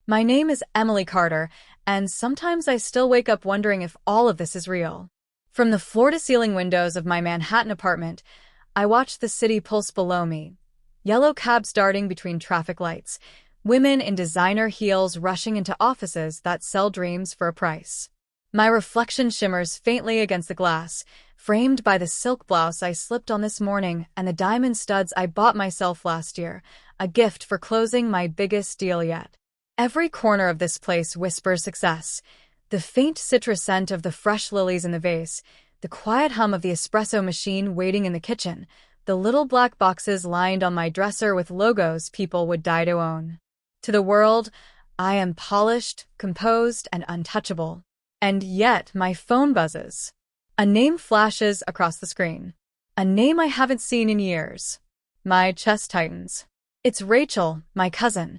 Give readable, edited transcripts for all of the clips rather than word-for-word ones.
My name is Emily Carter, and sometimes I still wake up wondering if all of this is real. From the floor-to-ceiling windows of my Manhattan apartment, I watch the city pulse below me. Yellow cabs darting between traffic lights, women in designer heels rushing into offices that sell dreams for a price. My reflection shimmers faintly against the glass, framed by the silk blouse I slipped on this morning and the diamond studs I bought myself last year, a gift for closing my biggest deal yet. Every corner of this place whispers success. The faint citrus scent of the fresh lilies in the vase, the quiet hum of the espresso machine waiting in the kitchen, the little black boxes lined on my dresser with logos people would die to own. To the world, I am polished, composed, and untouchable. And yet my phone buzzes. A name flashes across the screen. A name I haven't seen in years. My chest tightens. It's Rachel, my cousin,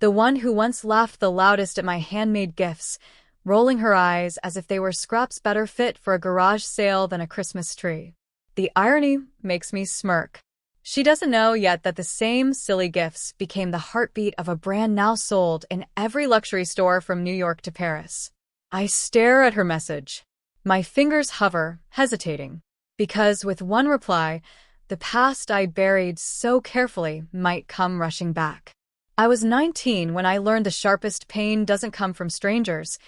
the one who once laughed the loudest at my handmade gifts, rolling her eyes as if they were scraps better fit for a garage sale than a Christmas tree. The irony makes me smirk. She doesn't know yet that the same silly gifts became the heartbeat of a brand now sold in every luxury store from New York to Paris. I stare at her message. My fingers hover, hesitating, because with one reply, the past I buried so carefully might come rushing back. I was 19 when I learned the sharpest pain doesn't come from strangers.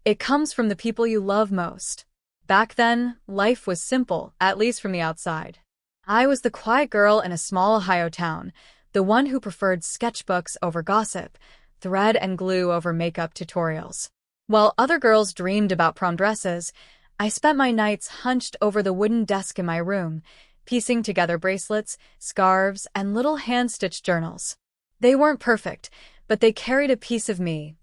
It comes from the people you love most. Back then, life was simple, at least from the outside. I was the quiet girl in a small Ohio town, the one who preferred sketchbooks over gossip, thread and glue over makeup tutorials. While other girls dreamed about prom dresses, I spent my nights hunched over the wooden desk in my room, piecing together bracelets, scarves, and little hand-stitched journals. They weren't perfect, but they carried a piece of me.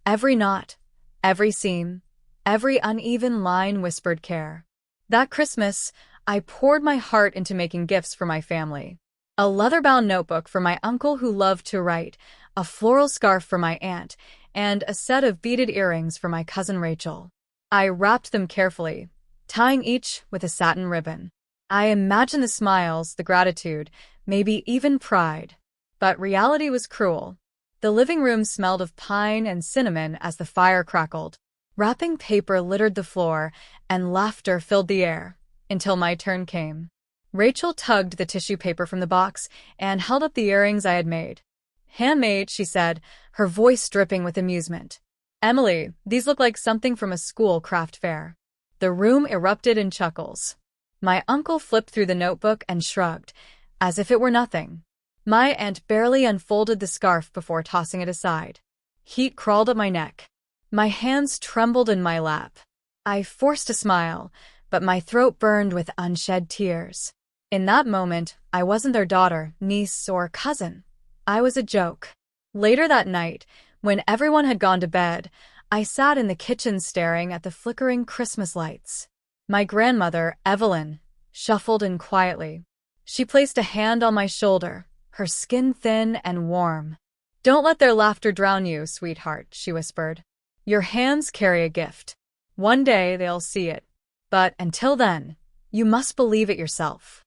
Every knot, every seam, every uneven line whispered care. That Christmas, I poured my heart into making gifts for my family. A leather-bound notebook for my uncle who loved to write, a floral scarf for my aunt, and a set of beaded earrings for my cousin Rachel. I wrapped them carefully, tying each with a satin ribbon. I imagined the smiles, the gratitude, maybe even pride. But reality was cruel. The living room smelled of pine and cinnamon as the fire crackled. Wrapping paper littered the floor, and laughter filled the air, until my turn came. Rachel tugged the tissue paper from the box and held up the earrings I had made. "Handmade," she said, her voice dripping with amusement. "Emily, these look like something from a school craft fair." The room erupted in chuckles. My uncle flipped through the notebook and shrugged, as if it were nothing. My aunt barely unfolded the scarf before tossing it aside. Heat crawled up my neck. My hands trembled in my lap. I forced a smile, but my throat burned with unshed tears. In that moment, I wasn't their daughter, niece, or cousin. I was a joke. Later that night, when everyone had gone to bed, I sat in the kitchen staring at the flickering Christmas lights. My grandmother, Evelyn, shuffled in quietly. She placed a hand on my shoulder, her skin thin and warm. "Don't let their laughter drown you, sweetheart," she whispered. "Your hands carry a gift. One day they'll see it. But until then, you must believe it yourself."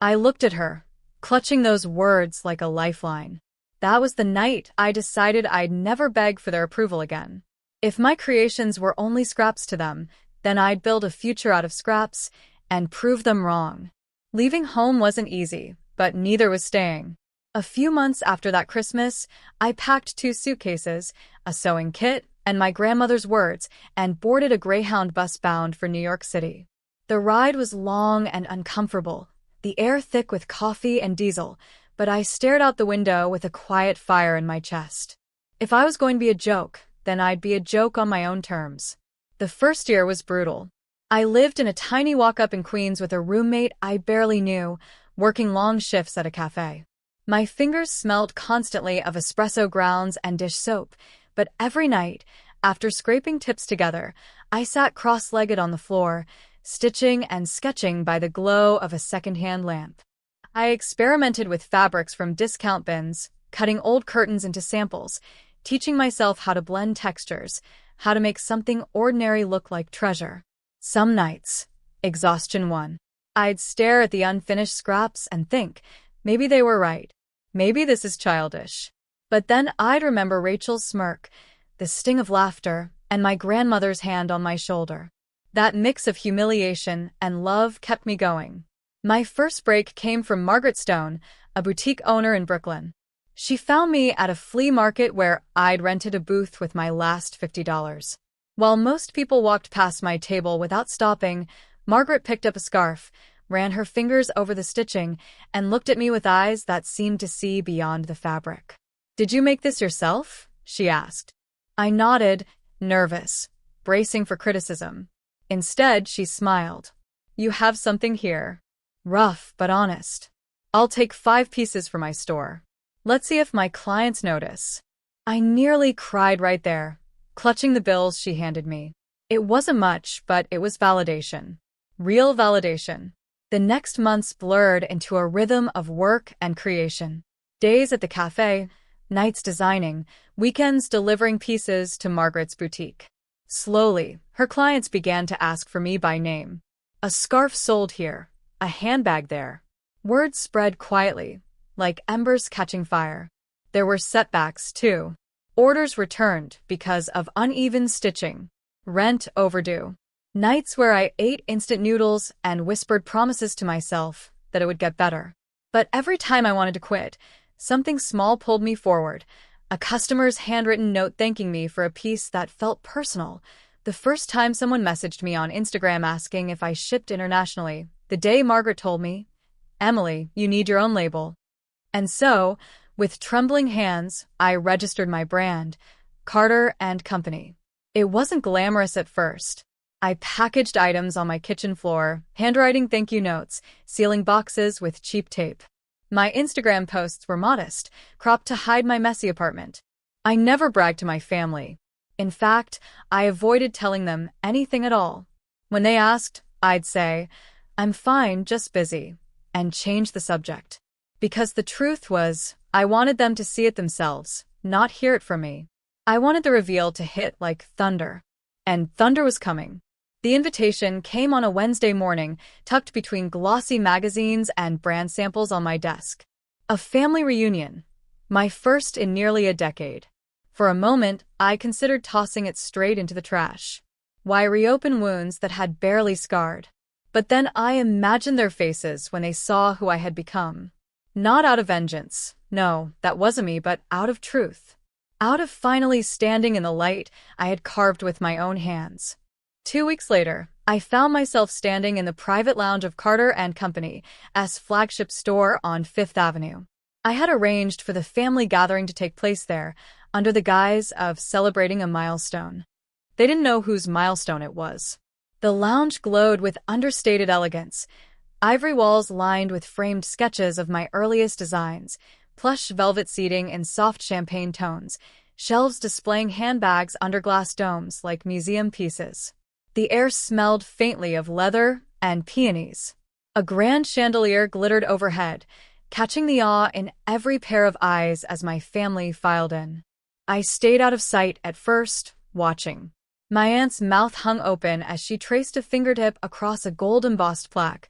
I looked at her, clutching those words like a lifeline. That was the night I decided I'd never beg for their approval again. If my creations were only scraps to them, then I'd build a future out of scraps and prove them wrong. Leaving home wasn't easy, but neither was staying. A few months after that Christmas, I packed 2 suitcases, a sewing kit, and my grandmother's words, and boarded a Greyhound bus bound for New York City. The ride was long and uncomfortable, the air thick with coffee and diesel, but I stared out the window with a quiet fire in my chest. If I was going to be a joke, then I'd be a joke on my own terms. The first year was brutal. I lived in a tiny walk-up in Queens with a roommate I barely knew, working long shifts at a cafe. My fingers smelled constantly of espresso grounds and dish soap, but every night, after scraping tips together, I sat cross-legged on the floor, stitching and sketching by the glow of a second-hand lamp. I experimented with fabrics from discount bins, cutting old curtains into samples, teaching myself how to blend textures, how to make something ordinary look like treasure. Some nights, exhaustion won. I'd stare at the unfinished scraps and think, maybe they were right. Maybe this is childish. But then I'd remember Rachel's smirk, the sting of laughter, and my grandmother's hand on my shoulder. That mix of humiliation and love kept me going. My first break came from Margaret Stone, a boutique owner in Brooklyn. She found me at a flea market where I'd rented a booth with my last $50. While most people walked past my table without stopping, Margaret picked up a scarf, ran her fingers over the stitching, and looked at me with eyes that seemed to see beyond the fabric. "Did you make this yourself?" she asked. I nodded, nervous, bracing for criticism. Instead, she smiled. "You have something here. Rough, but honest. I'll take 5 pieces for my store. Let's see if my clients notice." I nearly cried right there, clutching the bills she handed me. It wasn't much, but it was validation. Real validation. The next months blurred into a rhythm of work and creation. Days at the cafe, nights designing, weekends delivering pieces to Margaret's boutique. Slowly, her clients began to ask for me by name. A scarf sold here, a handbag there. Word spread quietly, like embers catching fire. There were setbacks, too. Orders returned because of uneven stitching. Rent overdue. Nights where I ate instant noodles and whispered promises to myself that it would get better. But every time I wanted to quit, something small pulled me forward. A customer's handwritten note thanking me for a piece that felt personal. The first time someone messaged me on Instagram asking if I shipped internationally. The day Margaret told me, "Emily, you need your own label." And so, with trembling hands, I registered my brand, Carter & Company. It wasn't glamorous at first. I packaged items on my kitchen floor, handwriting thank you notes, sealing boxes with cheap tape. My Instagram posts were modest, cropped to hide my messy apartment. I never bragged to my family. In fact, I avoided telling them anything at all. When they asked, I'd say, "I'm fine, just busy," and change the subject. Because the truth was, I wanted them to see it themselves, not hear it from me. I wanted the reveal to hit like thunder. And thunder was coming. The invitation came on a Wednesday morning, tucked between glossy magazines and brand samples on my desk. A family reunion. My first in nearly a decade. For a moment, I considered tossing it straight into the trash. Why reopen wounds that had barely scarred? But then I imagined their faces when they saw who I had become. Not out of vengeance. No, that wasn't me, but out of truth. Out of finally standing in the light I had carved with my own hands. 2 weeks later, I found myself standing in the private lounge of Carter & Company's flagship store on Fifth Avenue. I had arranged for the family gathering to take place there, under the guise of celebrating a milestone. They didn't know whose milestone it was. The lounge glowed with understated elegance, ivory walls lined with framed sketches of my earliest designs, plush velvet seating in soft champagne tones, shelves displaying handbags under glass domes like museum pieces. The air smelled faintly of leather and peonies. A grand chandelier glittered overhead, catching the awe in every pair of eyes as my family filed in. I stayed out of sight at first, watching. My aunt's mouth hung open as she traced a fingertip across a gold-embossed plaque,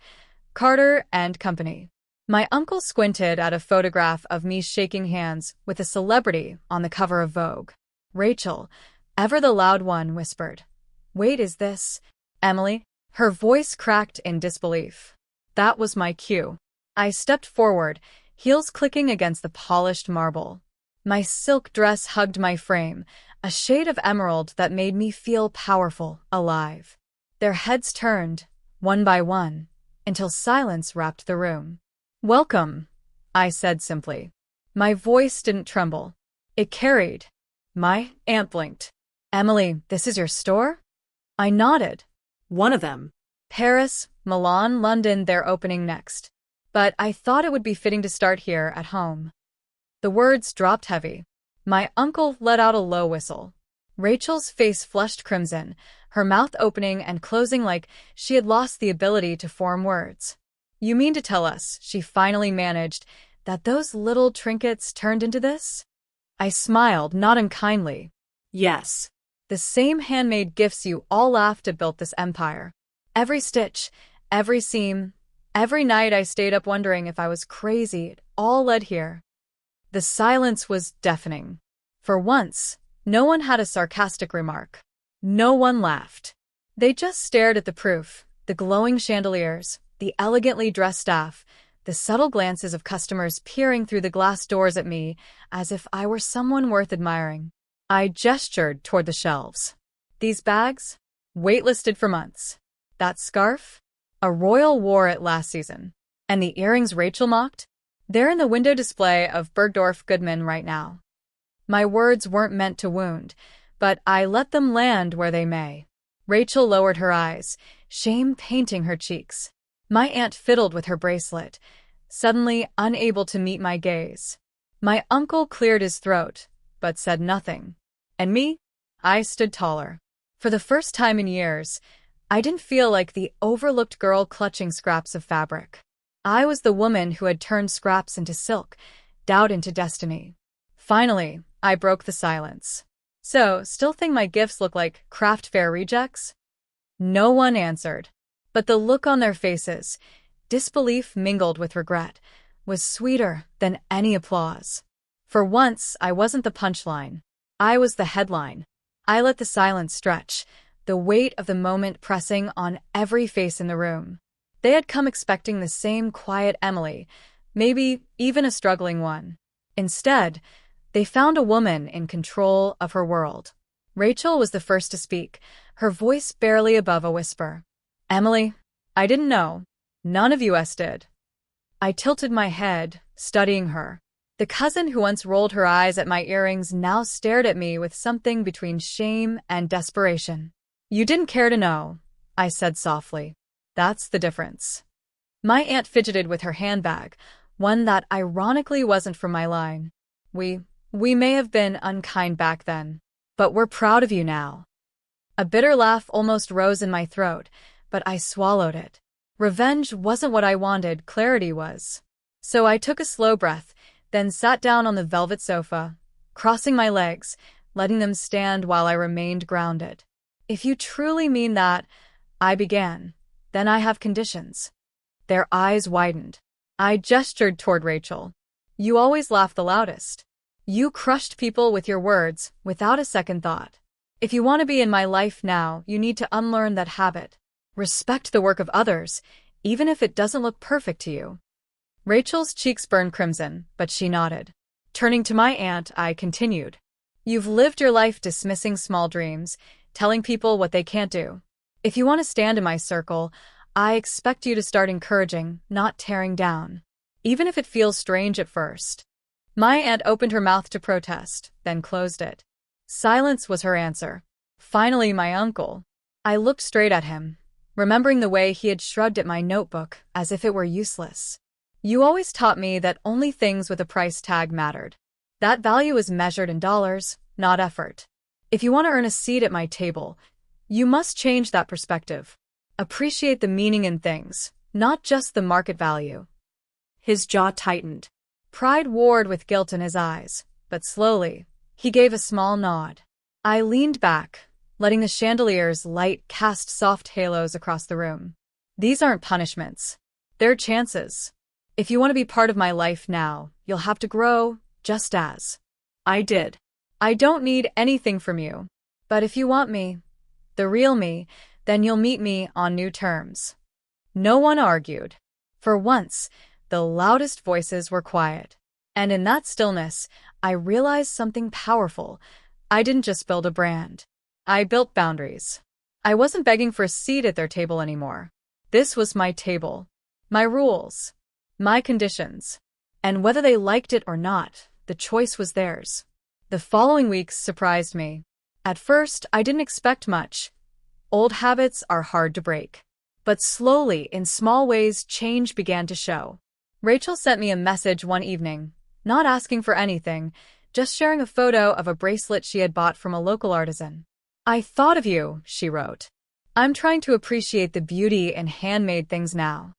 Carter & Company. My uncle squinted at a photograph of me shaking hands with a celebrity on the cover of Vogue. "Rachel," ever the loud one, whispered. "Wait, is this Emily?" Her voice cracked in disbelief. That was my cue. I stepped forward, heels clicking against the polished marble. My silk dress hugged my frame, a shade of emerald that made me feel powerful, alive. Their heads turned, one by one, until silence wrapped the room. "Welcome," I said simply. My voice didn't tremble. It carried. My aunt blinked. "Emily, this is your store?" I nodded. "One of them." "Paris, Milan, London, they're opening next. But I thought it would be fitting to start here at home." The words dropped heavy. My uncle let out a low whistle. Rachel's face flushed crimson, her mouth opening and closing like she had lost the ability to form words. "You mean to tell us," she finally managed, "that those little trinkets turned into this?" I smiled, not unkindly. "Yes." "The same handmade gifts you all laughed at built this empire. Every stitch, every seam, every night I stayed up wondering if I was crazy, it all led here." The silence was deafening. For once, No one had a sarcastic remark. No one laughed. They just stared at the proof, the glowing chandeliers, the elegantly dressed staff, the subtle glances of customers peering through the glass doors at me as if I were someone worth admiring. I gestured toward the shelves. These bags? Waitlisted for months. That scarf? A royal wore it last season. And the earrings Rachel mocked? They're in the window display of Bergdorf Goodman right now. My words weren't meant to wound, but I let them land where they may. Rachel lowered her eyes, shame painting her cheeks. My aunt fiddled with her bracelet, suddenly unable to meet my gaze. My uncle cleared his throat, but said nothing. And me? I stood taller. For the first time in years, I didn't feel like the overlooked girl clutching scraps of fabric. I was the woman who had turned scraps into silk, doubt into destiny. Finally, I broke the silence. So, still think my gifts look like craft fair rejects? No one answered. But the look on their faces, disbelief mingled with regret, was sweeter than any applause. For once, I wasn't the punchline. I was the headline. I let the silence stretch, the weight of the moment pressing on every face in the room. They had come expecting the same quiet Emily, maybe even a struggling one. Instead, they found a woman in control of her world. Rachel was the first to speak, her voice barely above a whisper. Emily, I didn't know. None of us did. I tilted my head, studying her. The cousin who once rolled her eyes at my earrings now stared at me with something between shame and desperation. You didn't care to know, I said softly. That's the difference. My aunt fidgeted with her handbag, one that ironically wasn't from my line. We may have been unkind back then, but we're proud of you now. A bitter laugh almost rose in my throat, but I swallowed it. Revenge wasn't what I wanted, clarity was. So I took a slow breath, then sat down on the velvet sofa, crossing my legs, letting them stand while I remained grounded. If you truly mean that, I began, then I have conditions. Their eyes widened. I gestured toward Rachel. You always laugh the loudest. You crushed people with your words, without a second thought. If you want to be in my life now, you need to unlearn that habit. Respect the work of others, even if it doesn't look perfect to you. Rachel's cheeks burned crimson, but she nodded. Turning to my aunt, I continued. You've lived your life dismissing small dreams, telling people what they can't do. If you want to stand in my circle, I expect you to start encouraging, not tearing down. Even if it feels strange at first. My aunt opened her mouth to protest, then closed it. Silence was her answer. Finally, my uncle. I looked straight at him, remembering the way he had shrugged at my notebook as if it were useless. You always taught me that only things with a price tag mattered. That value is measured in dollars, not effort. If you want to earn a seat at my table, you must change that perspective. Appreciate the meaning in things, not just the market value. His jaw tightened. Pride warred with guilt in his eyes, but slowly, he gave a small nod. I leaned back, letting the chandelier's light cast soft halos across the room. These aren't punishments. They're chances. If you want to be part of my life now, you'll have to grow, just as I did. I don't need anything from you. But if you want me, the real me, then you'll meet me on new terms. No one argued. For once, the loudest voices were quiet. And in that stillness, I realized something powerful. I didn't just build a brand. I built boundaries. I wasn't begging for a seat at their table anymore. This was my table. My rules. My conditions. And whether they liked it or not, the choice was theirs. The following weeks surprised me. At first, I didn't expect much. Old habits are hard to break. But slowly, in small ways, change began to show. Rachel sent me a message one evening, not asking for anything, just sharing a photo of a bracelet she had bought from a local artisan. I thought of you, she wrote. I'm trying to appreciate the beauty in handmade things now.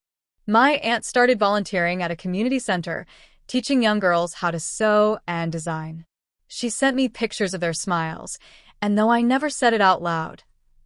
My aunt started volunteering at a community center, teaching young girls how to sew and design. She sent me pictures of their smiles, and though I never said it out loud,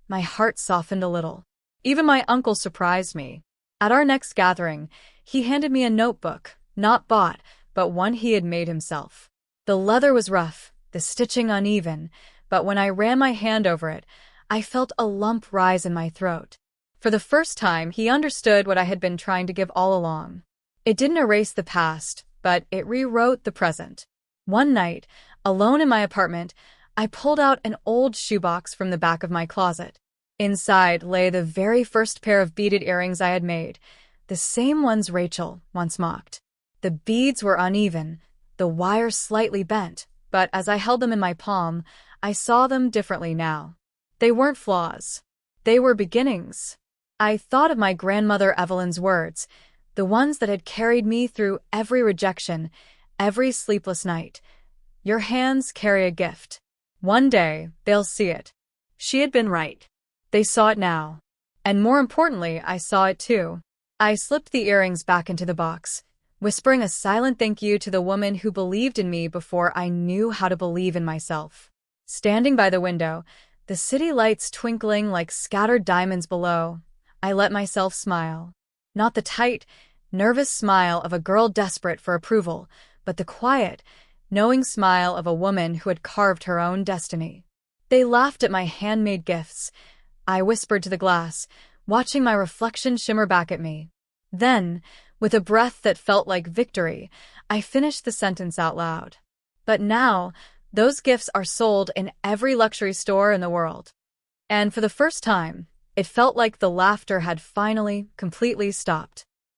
my heart softened a little. Even my uncle surprised me. At our next gathering, he handed me a notebook, not bought, but one he had made himself. The leather was rough, the the stitching uneven, but when I ran my hand over it, I felt a lump rise in my throat. For the first time, he understood what I had been trying to give all along. It didn't erase the past, but it rewrote the present. One night, alone in my apartment, I pulled out an old shoebox from the back of my closet. Inside lay the very first pair of beaded earrings I had made, the same ones Rachel once mocked. The beads were uneven, the wire slightly bent, but as I held them in my palm, I saw them differently now. They weren't flaws. They were beginnings. I thought of my grandmother Evelyn's words, the ones that had carried me through every rejection, every sleepless night. Your hands carry a gift. One day, they'll see it. She had been right. They saw it now. And more importantly, I saw it too. I slipped the earrings back into the box, whispering a silent thank you to the woman who believed in me before I knew how to believe in myself. Standing by the window, the city lights twinkling like scattered diamonds below, I let myself smile. Not the tight, nervous smile of a girl desperate for approval, but the quiet, knowing smile of a woman who had carved her own destiny. They laughed at my handmade gifts. I whispered to the glass, watching my reflection shimmer back at me. Then, with a breath that felt like victory, I finished the sentence out loud. But now, those gifts are sold in every luxury store in the world. And for the first time, it felt like the laughter had finally, completely stopped.